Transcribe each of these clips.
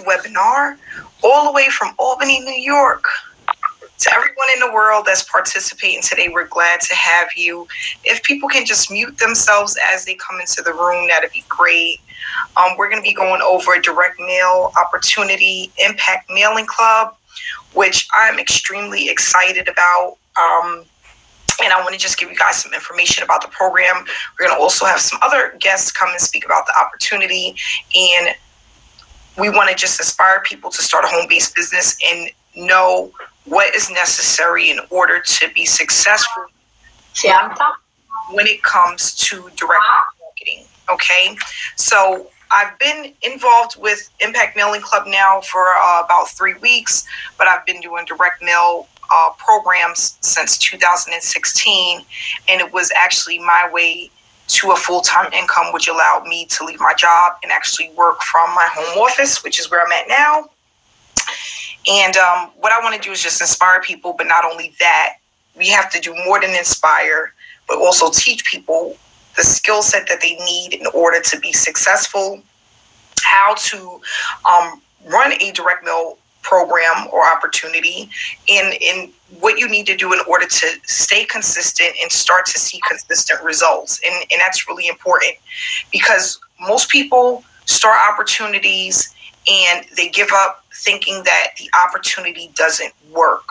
webinar all the way from Albany, New York. To everyone in the world that's participating today, we're glad to have you. If people can just mute themselves as they come into the room, that'd be great. We're going to be going over Direct Mail Opportunity Impact Mailing Club, which I'm extremely excited about. And I want to just give you guys some information about the program. We're going to also have some other guests come and speak about the opportunity. And we want to just inspire people to start a home-based business and know what is necessary in order to be successful when it comes to direct marketing. Okay, so I've been involved with Impact Mailing Club now for about 3 weeks, but I've been doing direct mail programs since 2016, and it was actually my way to a full-time income, which allowed me to leave my job and actually work from my home office, which is where I'm at now. And what I want to do is just inspire people, but not only that, we have to do more than inspire, but also teach people the skill set that they need in order to be successful, how to run a direct mail program or opportunity, and what you need to do in order to stay consistent and start to see consistent results. And that's really important, because most people start opportunities and they give up thinking that the opportunity doesn't work.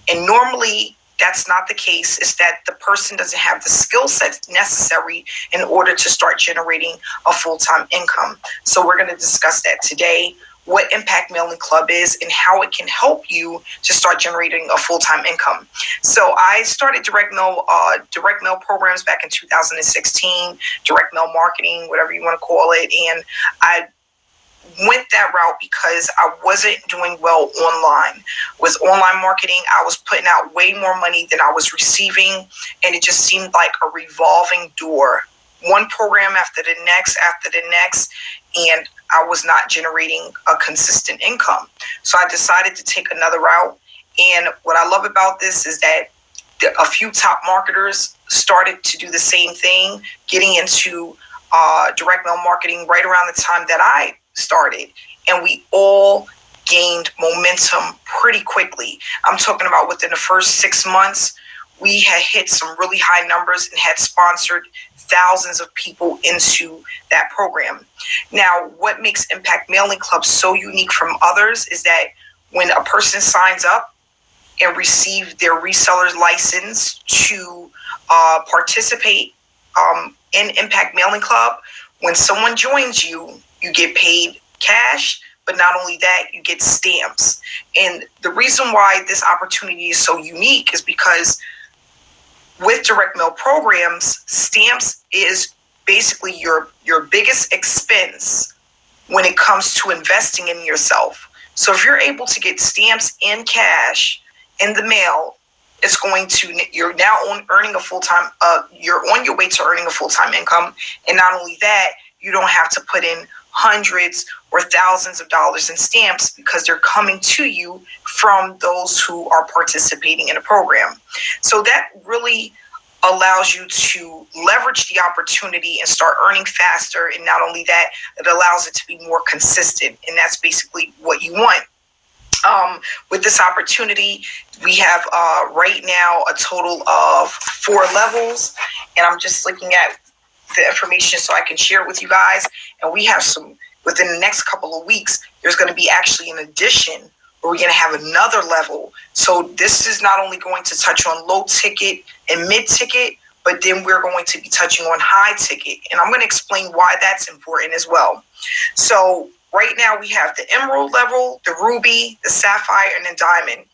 And normally that's not the case. It's that the person doesn't have the skill sets necessary in order to start generating a full-time income. So we're going to discuss that today, what Impact Mailing Club is and how it can help you to start generating a full-time income. So I started direct mail programs back in 2016, direct mail marketing, whatever you want to call it. And I went that route because I wasn't doing well online. With online marketing, I was putting out way more money than I was receiving, and it just seemed like a revolving door. One program after the next, and I was not generating a consistent income. So I decided to take another route. And what I love about this is that a few top marketers started to do the same thing, getting into direct mail marketing right around the time that I started, and we all gained momentum pretty quickly. I'm talking about within the first 6 months, we had hit some really high numbers and had sponsored thousands of people into that program. Now, what makes Impact Mailing Club so unique from others is that when a person signs up and receives their reseller's license to participate in Impact Mailing Club, when someone joins you, you get paid cash, but not only that, you get stamps. And the reason why this opportunity is so unique is because with direct mail programs, stamps is basically your biggest expense when it comes to investing in yourself. So if you're able to get stamps in cash in the mail, you're now earning a full-time, you're on your way to earning a full-time income. And not only that, you don't have to put in hundreds or thousands of dollars in stamps because they're coming to you from those who are participating in a program. So that really allows you to leverage the opportunity and start earning faster. And not only that, it allows it to be more consistent. And that's basically what you want. With this opportunity, we have right now a total of 4 levels. And I'm just looking at the information so I can share it with you guys. And we have some, within the next couple of weeks, there's going to be actually an addition where we're going to have another level. So this is not only going to touch on low ticket and mid ticket, but then we're going to be touching on high ticket. And I'm going to explain why that's important as well. So right now we have the emerald level, the ruby, the sapphire, and the diamond.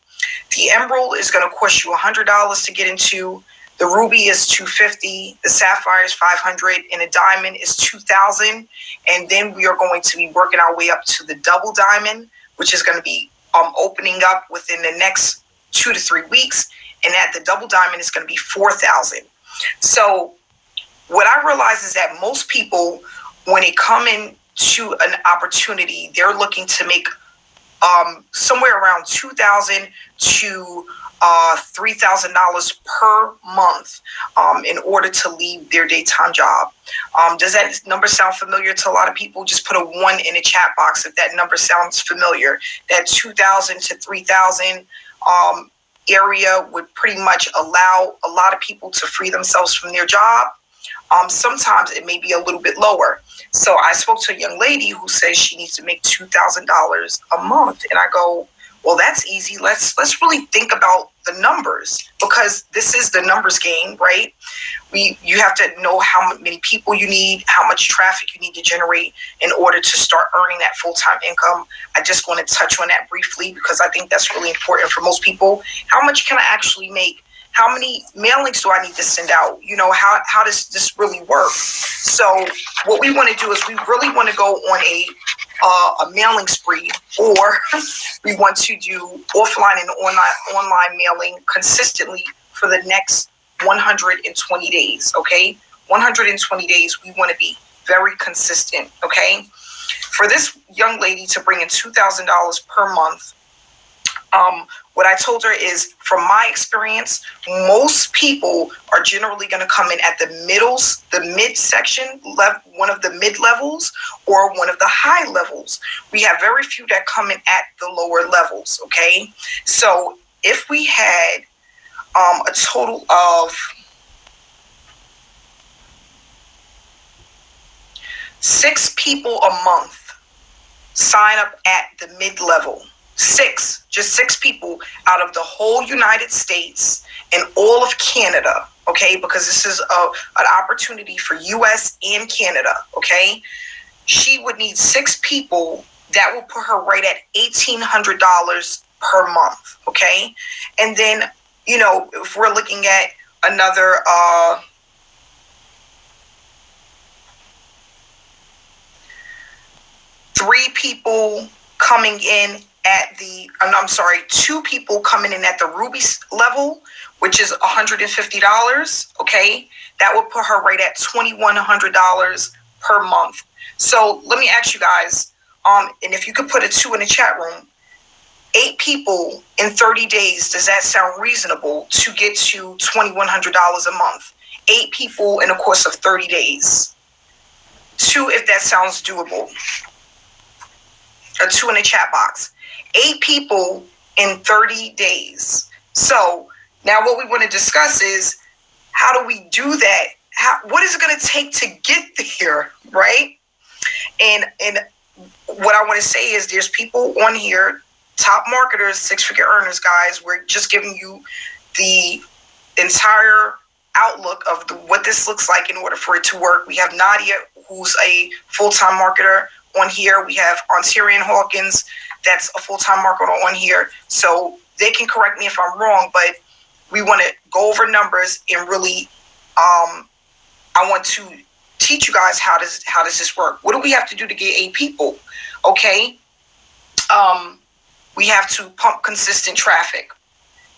The emerald is going to cost you $100 to get into. The ruby is $250, the sapphire is $500, and the diamond is $2,000. And then we are going to be working our way up to the double diamond, which is going to be opening up within the next 2 to 3 weeks. And at the double diamond is going to be $4,000. So what I realize is that most people, when they come into an opportunity, they're looking to make somewhere around $2,000 to $3,000 per month in order to leave their daytime job. Does that number sound familiar to a lot of people? Just put a 1 in the chat box if that number sounds familiar. That 2,000 to 3,000 area would pretty much allow a lot of people to free themselves from their job. Sometimes it may be a little bit lower. So I spoke to a young lady who says she needs to make $2,000 a month. And I go, well, that's easy. Let's really think about the numbers, because this is the numbers game, right? You have to know how many people you need, how much traffic you need to generate in order to start earning that full-time income. I just want to touch on that briefly because I think that's really important for most people. How much can I actually make? How many mailings do I need to send out? You know, how does this really work? So what we want to do is we really want to go on a mailing spree, or we want to do offline and online mailing consistently for the next 120 days, okay? 120 days, we want to be very consistent, okay? For this young lady to bring in $2,000 per month, what I told her is, from my experience, most people are generally going to come in at the midsection, one of the mid levels or one of the high levels. We have very few that come in at the lower levels, okay? So if we had a total of 6 people a month sign up at the mid level, just six people out of the whole United States and all of Canada, okay? Because this is an opportunity for US and Canada, okay? She would need 6 people. That will put her right at $1,800 per month, okay? And then, you know, if we're looking at another two people coming in at the Rubies level, which is $150, okay? That would put her right at $2,100 per month. So let me ask you guys, and if you could put a 2 in the chat room, 8 people in 30 days, does that sound reasonable to get to $2,100 a month? 8 people in the course of 30 days. 2 if that sounds doable. A 2 in the chat box. 8 people in 30 days. So now what we want to discuss is, how do we do that? What is it going to take to get there, right? And what I want to say is, there's people on here, top marketers, 6-figure earners, guys. We're just giving you the entire outlook of what this looks like in order for it to work. We have Nadia, who's a full-time marketer on here. We have Ontarian Hawkins, that's a full-time marketer on here. So they can correct me if I'm wrong, but we want to go over numbers and really, I want to teach you guys how does this work. What do we have to do to get 8 people? Okay. We have to pump consistent traffic.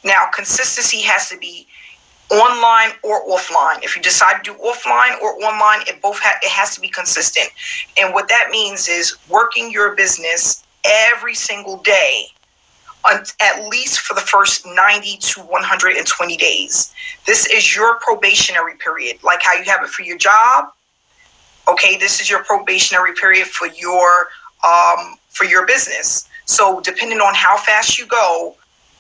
Now, consistency has to be online or offline. If you decide to do offline or online, it has to be consistent. And what that means is working your business every single day, at least for the first 90 to 120 days. This is your probationary period, like how you have it for your job. Okay, this is your probationary period for your business. So depending on how fast you go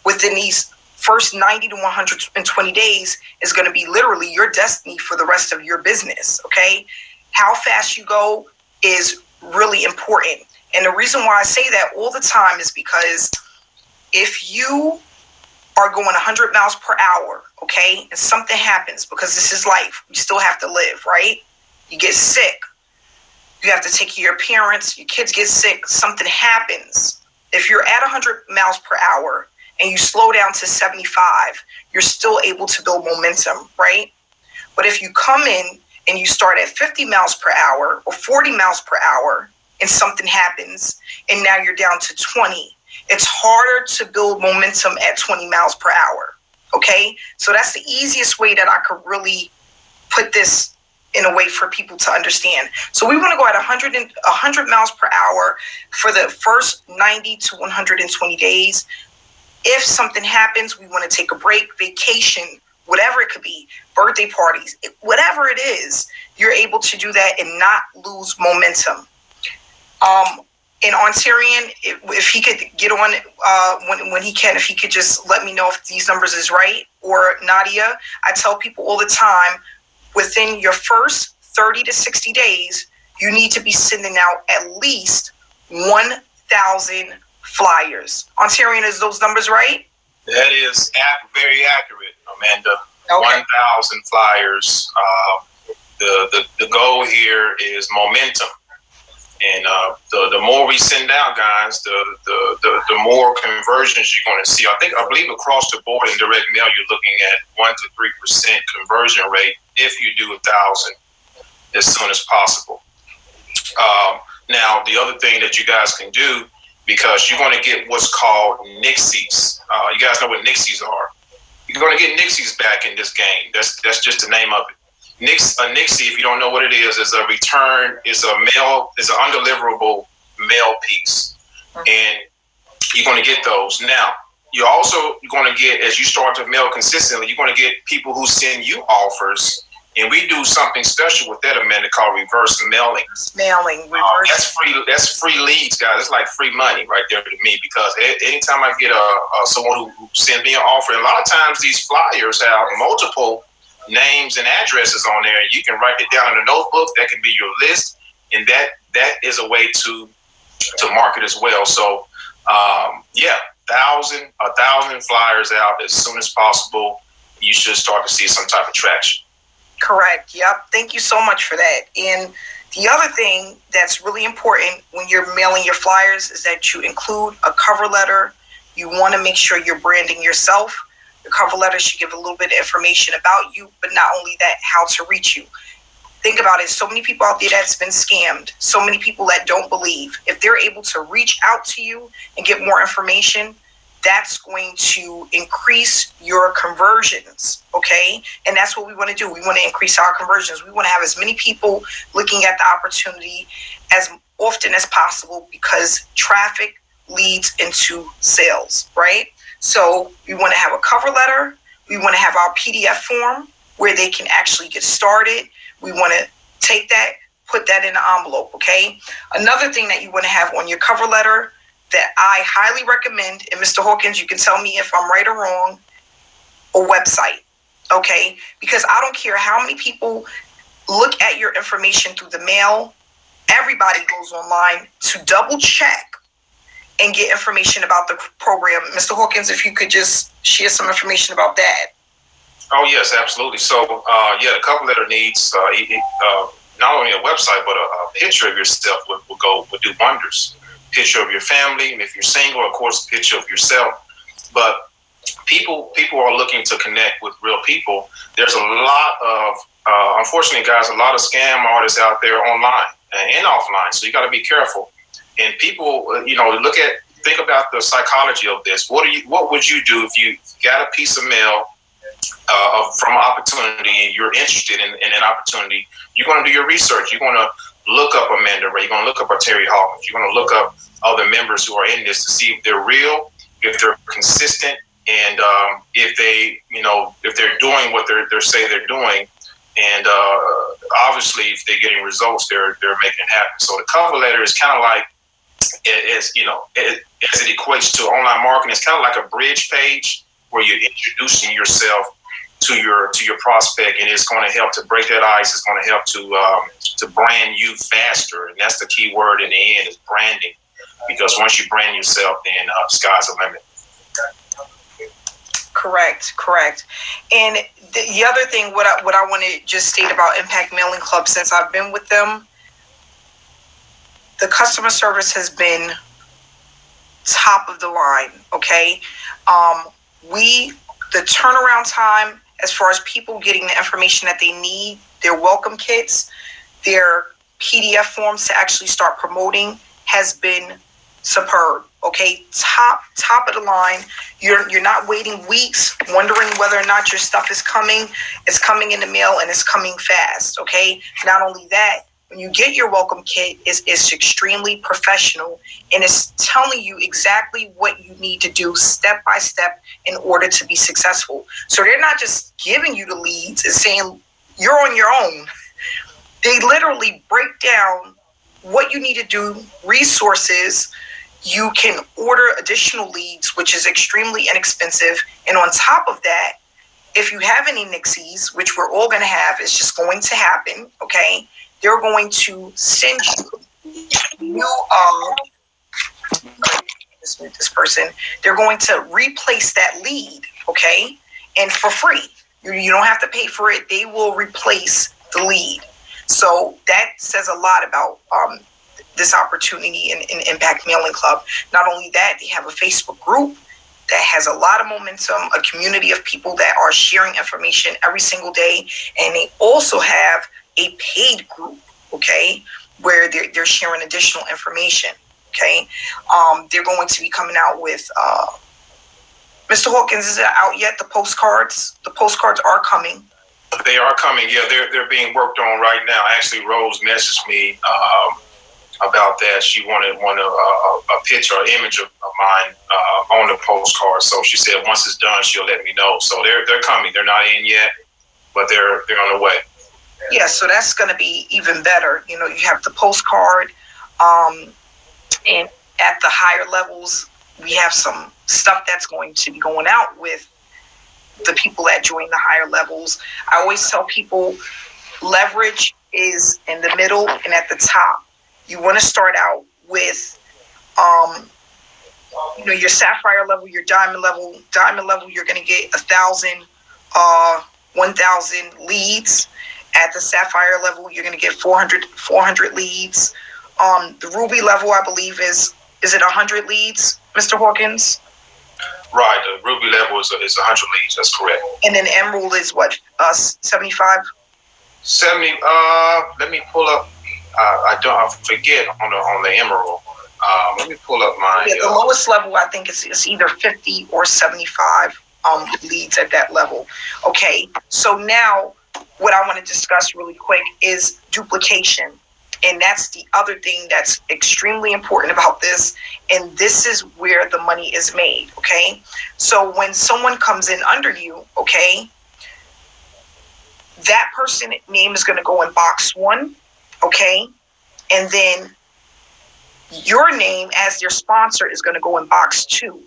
within these first 90 to 120 days is going to be literally your destiny for the rest of your business, okay? How fast you go is really important. And the reason why I say that all the time is because if you are going 100 miles per hour, okay, and something happens, because this is life, you still have to live, right? You get sick, you have to take care of your parents, your kids get sick, something happens. If you're at 100 miles per hour and you slow down to 75, you're still able to build momentum, right? But if you come in and you start at 50 miles per hour or 40 miles per hour and something happens and now you're down to 20, it's harder to build momentum at 20 miles per hour, okay? So that's the easiest way that I could really put this in a way for people to understand. So we want to go at 100 miles per hour for the first 90 to 120 days. If something happens, we want to take a break, vacation, whatever it could be, birthday parties, whatever it is, you're able to do that and not lose momentum. In Ontarian, if he could get on when he can, if he could just let me know if these numbers is right, or Nadia, I tell people all the time, within your first 30 to 60 days, you need to be sending out at least 1,000 flyers. Ontarian, is those numbers right? That is very accurate, Amanda. Okay. 1,000 flyers. The goal here is momentum. And the more we send out, guys, the more conversions you're going to see. I believe across the board in direct mail, you're looking at 1 to 3% conversion rate if you do 1,000 as soon as possible. Now, the other thing that you guys can do, because you're going to get what's called Nixies. You guys know what Nixies are. You're going to get Nixies back in this game. That's just the name of it. A Nixie, if you don't know what it is a return, is an undeliverable mail piece. And you're going to get those. Now, you're also going to get, as you start to mail consistently, you're going to get people who send you offers. And we do something special with that, Amanda, called reverse mailing. That's free leads, guys. It's like free money right there to me, because anytime I get someone who sends me an offer, and a lot of times these flyers have multiple names and addresses on there, and you can write it down in a notebook. That can be your list, and that is a way to market as well. So 1,000 flyers out as soon as possible. You should start to see some type of traction. Correct. Yep. Thank you so much for that. And the other thing that's really important when you're mailing your flyers is that you include a cover letter. You want to make sure you're branding yourself. The cover letter should give a little bit of information about you, but not only that, how to reach you. Think about it. So many people out there that's been scammed. So many people that don't believe. If they're able to reach out to you and get more information, that's going to increase your conversions, okay? And that's what we want to do. We want to increase our conversions. We want to have as many people looking at the opportunity as often as possible, because traffic leads into sales, right? So we want to have a cover letter. We want to have our PDF form where they can actually get started. We want to take that, put that in an envelope, okay? Another thing that you want to have on your cover letter that I highly recommend, and Mr. Hawkins, you can tell me if I'm right or wrong, a website, okay? Because I don't care how many people look at your information through the mail. Everybody goes online to double check and get information about the program. Mr. Hawkins, if you could just share some information about that. Oh, yes, absolutely. So, the cover letter needs not only a website, but a picture of yourself would do wonders. Picture of your family, and if you're single, of course, picture of yourself. But people are looking to connect with real people. There's a lot of, unfortunately, guys, a lot of scam artists out there online and offline. So you got to be careful. And people, think about the psychology of this. What would you do if you got a piece of mail from an opportunity and you're interested in an opportunity? You're going to do your research. You're going to look up Amanda Wray. You're going to look up Terry Hawkins. You're going to look up other members who are in this to see if they're real, if they're consistent, and if they're doing what they say they're doing. And obviously, if they're getting results, they're making it happen. So the cover letter is kind of like, as it equates to online marketing, it's kind of like a bridge page where you're introducing yourself to your prospect, and it's going to help to break that ice. It's going to help to brand you faster, and that's the key word in the end, is branding. Because once you brand yourself, then sky's the limit. Correct. And the other thing, what I want to just state about Impact Mailing Club, since I've been with them, the customer service has been top of the line. Okay, the turnaround time as far as people getting the information that they need, their welcome kits, their PDF forms to actually start promoting, has been superb. Okay, top of the line. You're not waiting weeks, wondering whether or not your stuff is coming. It's coming in the mail and it's coming fast. Okay. Not only that, when you get your welcome kit, it's extremely professional and it's telling you exactly what you need to do step by step in order to be successful. So they're not just giving you the leads and saying you're on your own. They literally break down what you need to do, resources. You can order additional leads, which is extremely inexpensive. And on top of that, if you have any nixies, which we're all going to have, it's just going to happen, okay? They're going to send you this person. They're going to replace that lead, okay? And for free. You don't have to pay for it. They will replace the lead. So that says a lot about this opportunity in Impact Mailing Club. Not only that, they have a Facebook group that has a lot of momentum, a community of people that are sharing information every single day. And they also have a paid group, okay, where they're sharing additional information, okay. They're going to be coming out with, Mr. Hawkins, is it out yet, the postcards? The postcards are coming. They are coming, yeah, they're being worked on right now. Actually, Rose messaged me about that. She wanted a picture or image of mine on the postcard. So she said once it's done, she'll let me know. So they're coming. They're not in yet, but they're on the way. Yeah, so that's going to be even better. You know, you have the postcard, and at the higher levels, we have some stuff that's going to be going out with the people that join the higher levels. I always tell people leverage is in the middle and at the top. You want to start out with, your sapphire level, your diamond level. Diamond level, you're going to get 1,000 leads. At the sapphire level, you're going to get 400 leads. The ruby level, I believe, is it 100 leads, Mr. Hawkins? Right, the ruby level is 100 leads. That's correct. And then emerald is what, 75? 70. Let me pull up. I forget on the emerald. Let me pull up my. Yeah, the lowest level I think is either 50 or 75 leads at that level. Okay, so now what I want to discuss really quick is duplication. And that's the other thing that's extremely important about this. And this is where the money is made, okay? So when someone comes in under you, okay, that person's name is going to go in box 1, okay? And then your name as their sponsor is going to go in box 2.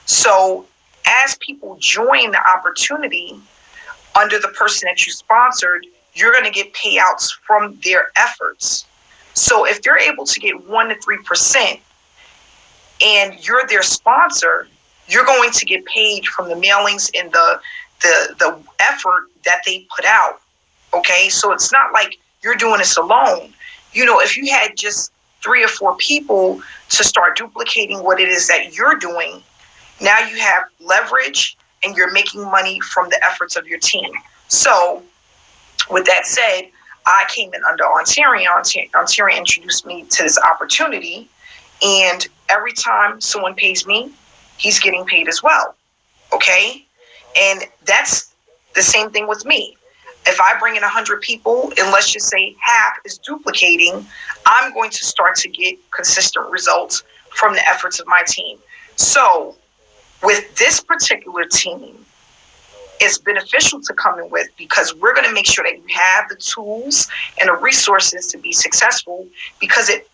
So as people join the opportunity under the person that you sponsored, you're going to get payouts from their efforts. So if they're able to get 1 to 3% and you're their sponsor, you're going to get paid from the mailings and the effort that they put out. Okay, so it's not like you're doing this alone. You know, if you had just 3 or 4 people to start duplicating what it is that you're doing, now you have leverage and you're making money from the efforts of your team. So with that said, I came in under Ontario. Ontario introduced me to this opportunity. And every time someone pays me, he's getting paid as well. Okay? And that's the same thing with me. If I bring in 100 people, and let's just say half is duplicating, I'm going to start to get consistent results from the efforts of my team. So with this particular team, it's beneficial to come in with because we're going to make sure that you have the tools and the resources to be successful, because at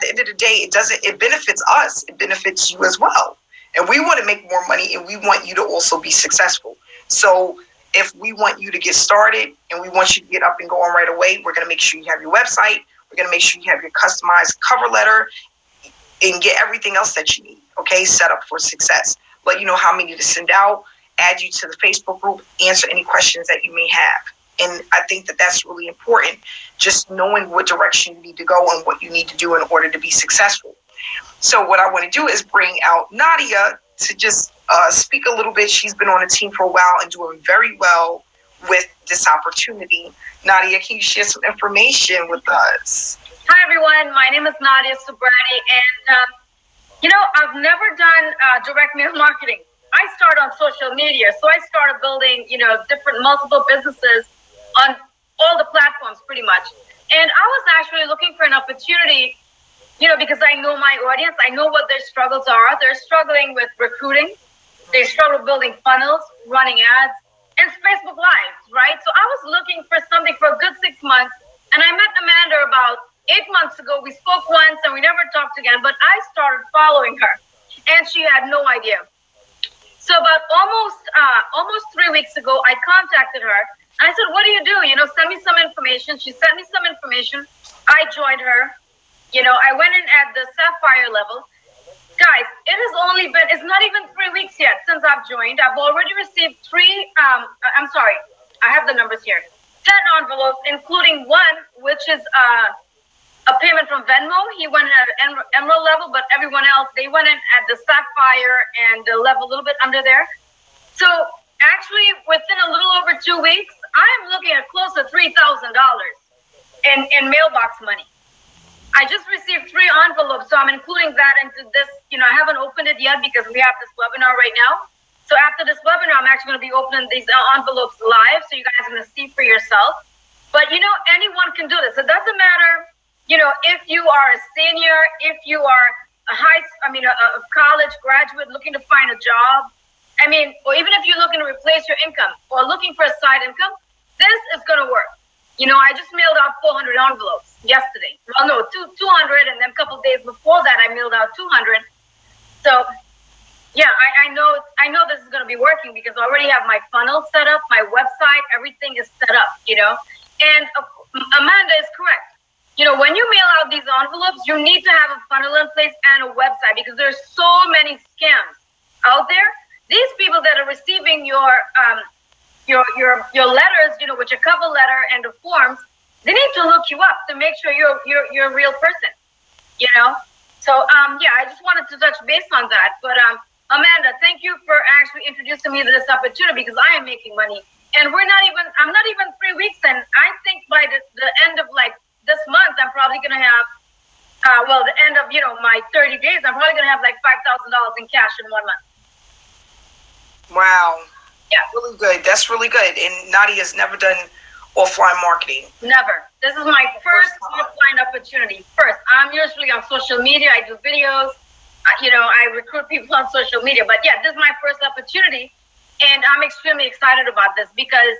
the end of the day, it benefits us. It benefits you as well. And we want to make more money and we want you to also be successful. So if we want you to get started and we want you to get up and going right away, we're going to make sure you have your website. We're going to make sure you have your customized cover letter and get everything else that you need. Okay, set up for success. Let you know how many to send out, add you to the Facebook group, answer any questions that you may have. And I think that that's really important, just knowing what direction you need to go and what you need to do in order to be successful. So what I want to do is bring out Nadia to just speak a little bit. She's been on the team for a while and doing very well with this opportunity. Nadia, can you share some information with us? Hi, everyone. My name is Nadia Subrani, and I've never done direct mail marketing. I started on social media, so I started building, different multiple businesses on all the platforms pretty much. And I was actually looking for an opportunity, because I know my audience, I know what their struggles are. They're struggling with recruiting, they struggle building funnels, running ads, and Facebook Lives, right? So I was looking for something for a good 6 months, and I met Amanda about 8 months ago. We spoke once and we never talked again, but I started following her, and she had no idea. So about almost 3 weeks ago, I contacted her. I said, "What do you do? Send me some information." She sent me some information. I joined her. I went in at the Sapphire level. Guys, it's not even 3 weeks yet since I've joined. I've already received I have the numbers here. 10 envelopes, including one, which is a payment from Venmo. He went at Emerald level, but everyone else, they went in at the Sapphire and the level a little bit under there. So actually, within a little over 2 weeks, I'm looking at close to $3,000 in mailbox money. I just received 3 envelopes, so I'm including that into this. I haven't opened it yet because we have this webinar right now. So after this webinar, I'm actually going to be opening these envelopes live, so you guys are going to see for yourself. But anyone can do this. It doesn't matter, if you are a senior, if you are a college graduate looking to find a job, or even if you're looking to replace your income or looking for a side income, this is going to work. I just mailed out 400 envelopes yesterday. Well, no, 200, and then a couple of days before that, I mailed out 200. So, yeah, I know this is going to be working because I already have my funnel set up, my website, everything is set up, And Amanda is correct. When you mail out these envelopes, you need to have a funnel in place and a website because there's so many scams out there. These people that are receiving your letters, with your cover letter and the forms, they need to look you up to make sure you're a real person, So I just wanted to touch base on that. But Amanda, thank you for actually introducing me to this opportunity because I am making money, and I'm not even 3 weeks in. I think by the end of this month, I'm probably gonna have the end of my 30 days, I'm probably gonna have $5,000 in cash in 1 month. Wow. Yeah. Really good. That's really good. And Nadia's never done offline marketing. Never. This is my first offline opportunity. I'm usually on social media. I do videos. I recruit people on social media. But yeah, this is my first opportunity. And I'm extremely excited about this because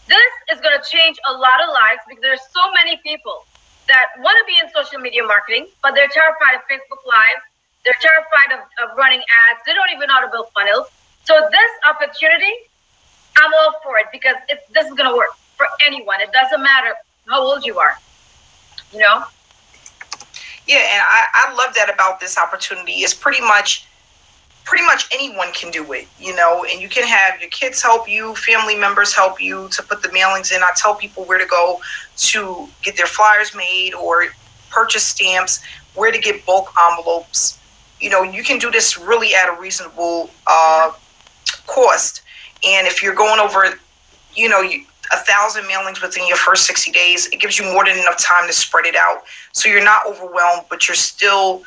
this is going to change a lot of lives because there's so many people that want to be in social media marketing, but they're terrified of Facebook Live. They're terrified of running ads. They don't even know how to build funnels. So this opportunity, I'm all for it because this is going to work for anyone. It doesn't matter how old you are, Yeah, and I love that about this opportunity is pretty much anyone can do it, and you can have your kids help you, family members help you to put the mailings in. I tell people where to go to get their flyers made or purchase stamps, where to get bulk envelopes. You can do this really at a reasonable cost. And if you're going over, 1,000 mailings within your first 60 days, it gives you more than enough time to spread it out. So you're not overwhelmed, but you're still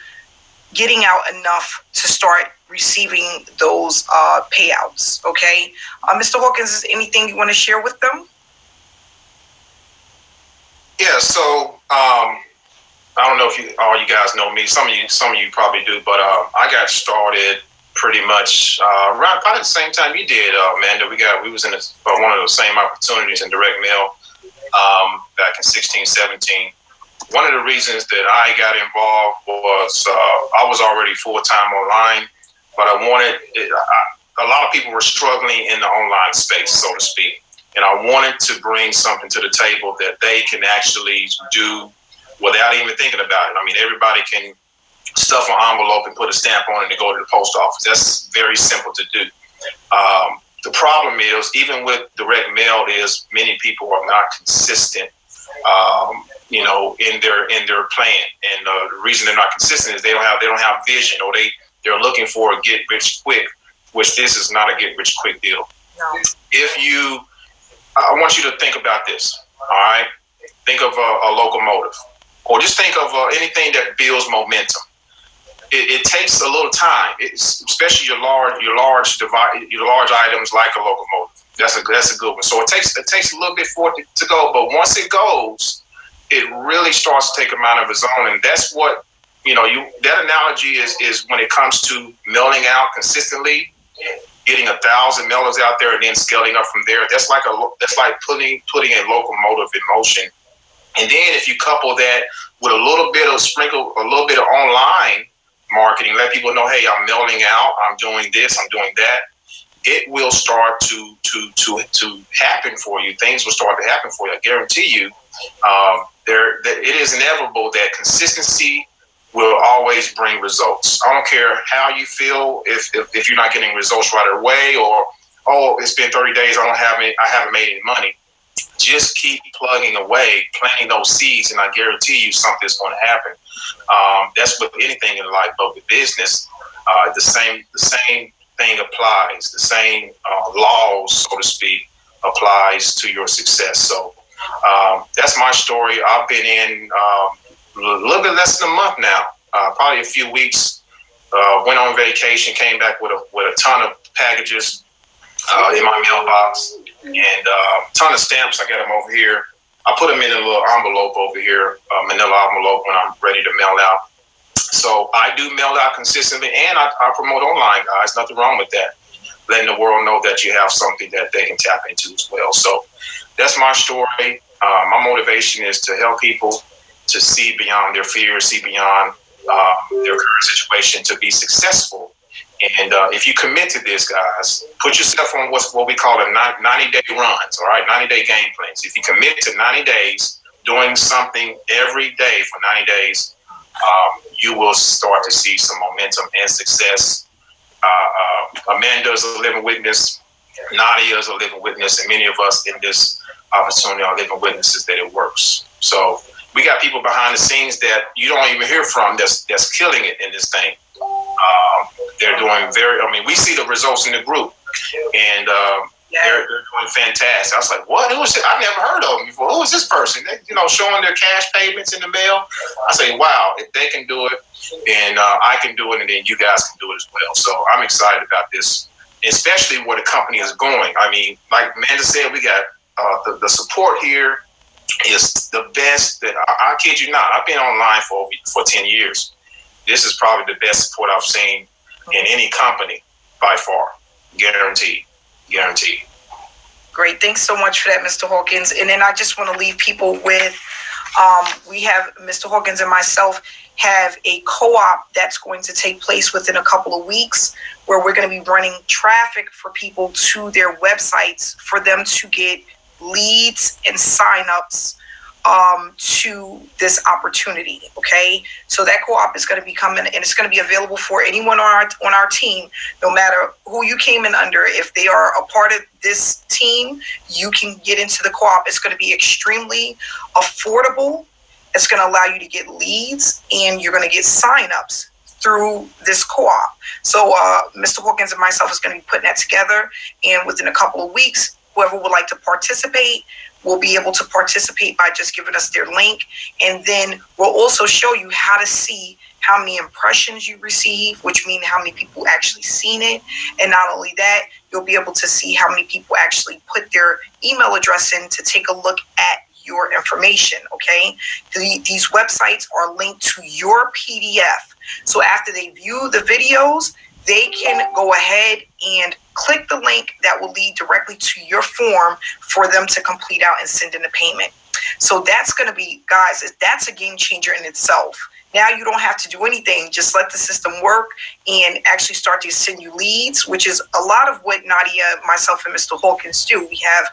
getting out enough to start receiving those payouts. Okay. Mr. Hawkins, is there anything you want to share with them? Yeah. So, I don't know if all you guys know me. Some of you probably do, but I got started pretty much around probably the same time you did, Amanda. We was in one of those same opportunities in direct mail back in 16, 17. One of the reasons that I got involved was I was already full-time online, but a lot of people were struggling in the online space, so to speak. And I wanted to bring something to the table that they can actually do without even thinking about it. Everybody can stuff an envelope and put a stamp on it and go to the post office. That's very simple to do. The problem is, even with direct mail, is many people are not consistent, in their plan. And the reason they're not consistent is they don't have vision, or they're looking for a get rich quick, which this is not a get rich quick deal. No. I want you to think about this. All right, think of a locomotive, or just think of anything that builds momentum. it takes a little time. Especially your large items like a locomotive. That's a good one. So it takes a little bit for it to go, but once it goes, it really starts to take a mind of its own, and that's what that analogy is when it comes to mailing out consistently, getting 1,000 mailers out there and then scaling up from there. That's like putting a locomotive in motion. And then if you couple that with a little bit of online marketing, let people know, hey, I'm mailing out, I'm doing this, I'm doing that. It will start to happen for you. Things will start to happen for you. I guarantee you. It is inevitable that consistency will always bring results. I don't care how you feel if you're not getting results right away, or it's been 30 days, I haven't made any money. Just keep plugging away, planting those seeds, and I guarantee you something's going to happen. That's with anything in life, but with business, the same thing applies. The same laws, so to speak, applies to your success. So that's my story. I've been in a little bit less than a month now, probably a few weeks. Went on vacation, came back with a ton of packages in my mailbox, and a ton of stamps. I got them over here. I put them in a little envelope over here, manila envelope, when I'm ready to mail out. So I do mail out consistently, and I promote online, guys. Nothing wrong with that. Letting the world know that you have something that they can tap into as well. So that's my story. My motivation is to help people to see beyond their fears, see beyond their current situation, to be successful. And if you commit to this, guys, put yourself on what we call a 90-day runs, all right, 90-day game plans. If you commit to 90 days, doing something every day for 90 days, you will start to see some momentum and success. Amanda is a living witness. Nadia is a living witness. And many of us in this opportunity are living witnesses that it works. So we got people behind the scenes that you don't even hear from that's killing it in this thing. They're doing we see the results in the group, and they're doing fantastic. I was like, what? Who is it? I never heard of them before. Who is this person? They, showing their cash payments in the mail. I say, wow, if they can do it, then I can do it, and then you guys can do it as well. So I'm excited about this, especially where the company is going. I mean, like Amanda said, we got the support here is the best that I kid you not. I've been online for 10 years. This is probably the best support I've seen in any company by far. Guaranteed. Great. Thanks so much for that, Mr. Hawkins. And then I just want to leave people with, we have Mr. Hawkins and myself have a co-op that's going to take place within a couple of weeks, where we're going to be running traffic for people to their websites for them to get leads and signups to this opportunity. Okay, so that co-op is going to be coming, and it's going to be available for anyone on our team, no matter who you came in under. If they are a part of this team, you can get into the co-op. It's going to be extremely affordable. It's going to allow you to get leads, and you're going to get signups through this co-op. So Mr. Hawkins and myself is going to be putting that together, and within a couple of weeks, whoever would like to participate will be able to participate by just giving us their link. And then we'll also show you how to see how many impressions you receive, which means how many people actually seen it. And not only that, you'll be able to see how many people actually put their email address in to take a look at your information. Okay, these websites are linked to your PDF. So after they view the videos, they can go ahead and click the link that will lead directly to your form for them to complete out and send in the payment. So that's going to be, guys, that's a game changer in itself. Now you don't have to do anything. Just let the system work and actually start to send you leads, which is a lot of what Nadia, myself, and Mr. Hawkins do. We have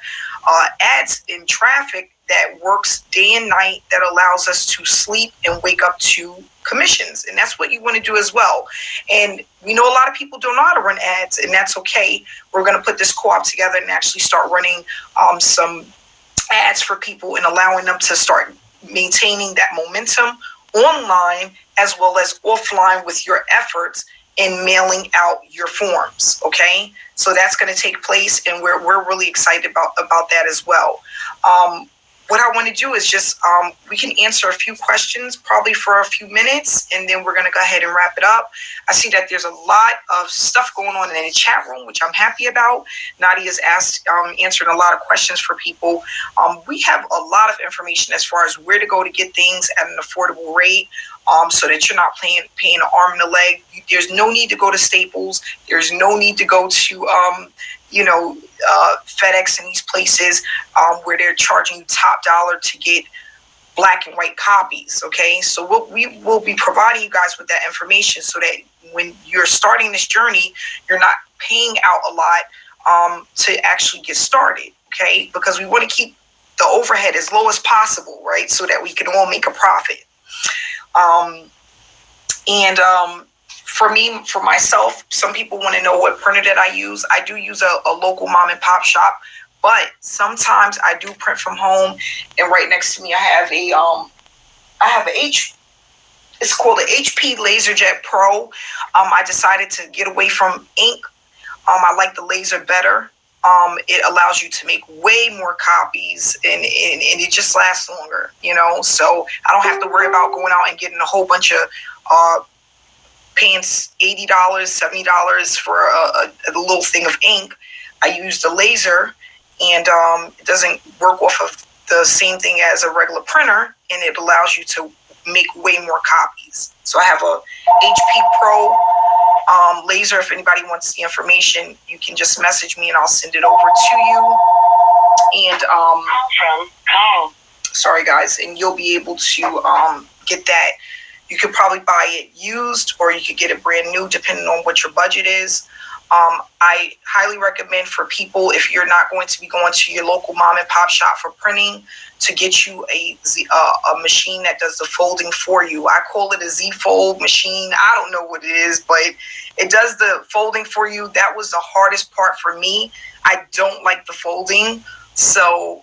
ads in traffic that works day and night that allows us to sleep and wake up to commissions. And that's what you want to do as well. And we know a lot of people don't know how to run ads, and that's okay. We're going to put this co-op together and actually start running some ads for people and allowing them to start maintaining that momentum online as well as offline with your efforts in mailing out your forms. Okay, so that's going to take place, and we're really excited about that as well. what I want to do is just, we can answer a few questions probably for a few minutes, and then we're going to go ahead and wrap it up. I see that there's a lot of stuff going on in the chat room, which I'm happy about. Nadia's answering a lot of questions for people. We have a lot of information as far as where to go to get things at an affordable rate, so that you're not paying an arm and a leg. There's no need to go to Staples. There's no need to go to, FedEx and these places where they're charging you top dollar to get black and white copies. Okay, so we will be providing you guys with that information so that when you're starting this journey, you're not paying out a lot to actually get started. Okay, because we want to keep the overhead as low as possible, right? So that we can all make a profit. For myself, some people want to know what printer that I use. I do use a local mom and pop shop, but sometimes I do print from home. And right next to me, I have it's called the HP LaserJet Pro. I decided to get away from ink. I like the laser better. It allows you to make way more copies, and it just lasts longer, so I don't have to worry about going out and getting a whole bunch of paying $80, $70 for a little thing of ink. I use the laser, and it doesn't work off of the same thing as a regular printer, and it allows you to make way more copies. So I have a HP Pro laser. If anybody wants the information, you can just message me and I'll send it over to you. And sorry guys, and you'll be able to get that. You could probably buy it used, or you could get it brand new, depending on what your budget is. I highly recommend for people, if you're not going to be going to your local mom and pop shop for printing, to get you a machine that does the folding for you. I call it a Z-Fold machine. I don't know what it is, but it does the folding for you. That was the hardest part for me. I don't like the folding, so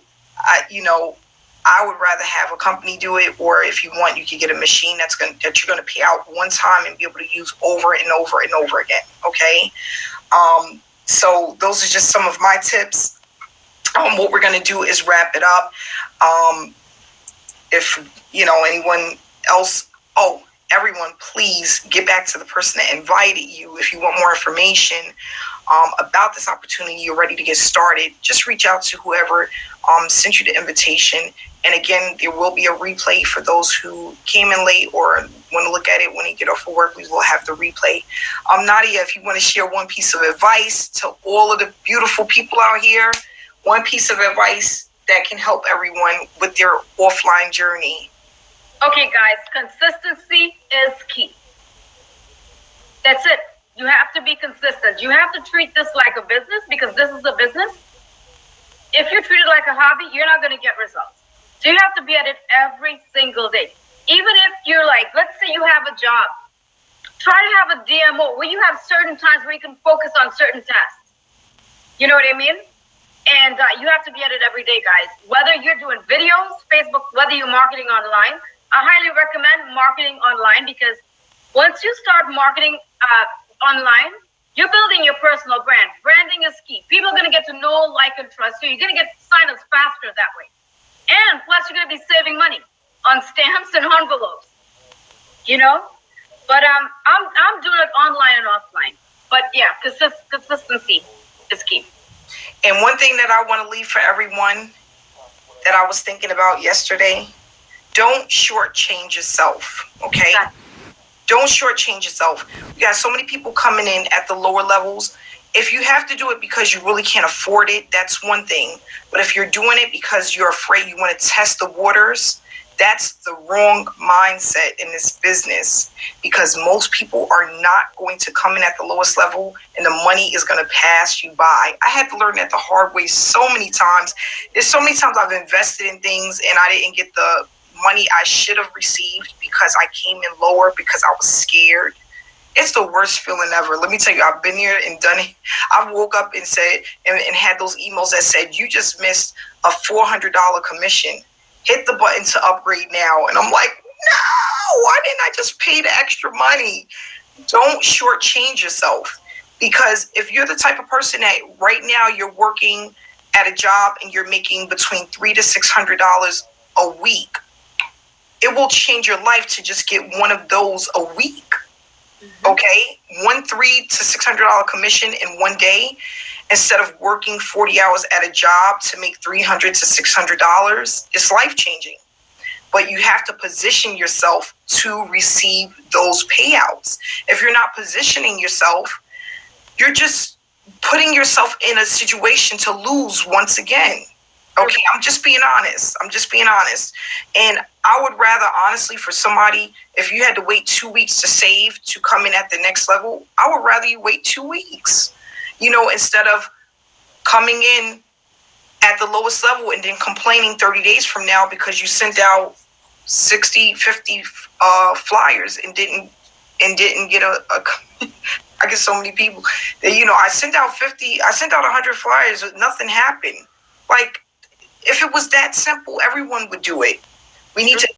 I would rather have a company do it, or if you want, you can get a machine that you're going to pay out one time and be able to use over and over and over again. Okay. So those are just some of my tips. What we're going to do is wrap it up. If anyone else, everyone, please get back to the person that invited you. If you want more information about this opportunity, you're ready to get started, just reach out to whoever sent you the invitation. And again, there will be a replay for those who came in late or want to look at it when you get off of work. We will have the replay. Nadia, if you want to share one piece of advice to all of the beautiful people out here, one piece of advice that can help everyone with their offline journey. Okay, guys, consistency is key. That's it. You have to be consistent. You have to treat this like a business, because this is a business. If you treat it like a hobby, you're not going to get results. So you have to be at it every single day. Even if you're like, let's say you have a job, try to have a DMO where you have certain times where you can focus on certain tasks. You know what I mean? And you have to be at it every day, guys. Whether you're doing videos, Facebook, whether you're marketing online, I highly recommend marketing online, because once you start marketing online, you're building your personal brand. Branding is key. People are going to get to know, like, and trust you. You're going to get sign-ups faster that way. And plus, you're going to be saving money on stamps and envelopes, But I'm doing it online and offline. But yeah, consistency is key. And one thing that I want to leave for everyone that I was thinking about yesterday, don't shortchange yourself, okay? Exactly. Don't shortchange yourself. We got so many people coming in at the lower levels. If you have to do it because you really can't afford it, that's one thing. But if you're doing it because you're afraid, you want to test the waters, that's the wrong mindset in this business, because most people are not going to come in at the lowest level and the money is going to pass you by. I had to learn that the hard way so many times. There's so many times I've invested in things and I didn't get the money I should have received because I came in lower because I was scared. It's the worst feeling ever. Let me tell you, I've been here and done it. I woke up and said, and had those emails that said, you just missed a $400 commission. Hit the button to upgrade now. And I'm like, no, why didn't I just pay the extra money? Don't shortchange yourself. Because if you're the type of person that right now you're working at a job and you're making between $300 to $600 a week, it will change your life to just get one of those a week. Okay, $300 to $600 commission in one day, instead of working 40 hours at a job to make $300 to $600. It's life changing. But you have to position yourself to receive those payouts. If you're not positioning yourself, you're just putting yourself in a situation to lose once again. Okay, I'm just being honest. And I would rather, honestly, for somebody, if you had to wait 2 weeks to save to come in at the next level, I would rather you wait 2 weeks, instead of coming in at the lowest level and then complaining 30 days from now because you sent out 60, 50 flyers and didn't get a I get so many people that, I sent out 100 flyers, nothing happened. Like, if it was that simple, everyone would do it. We need to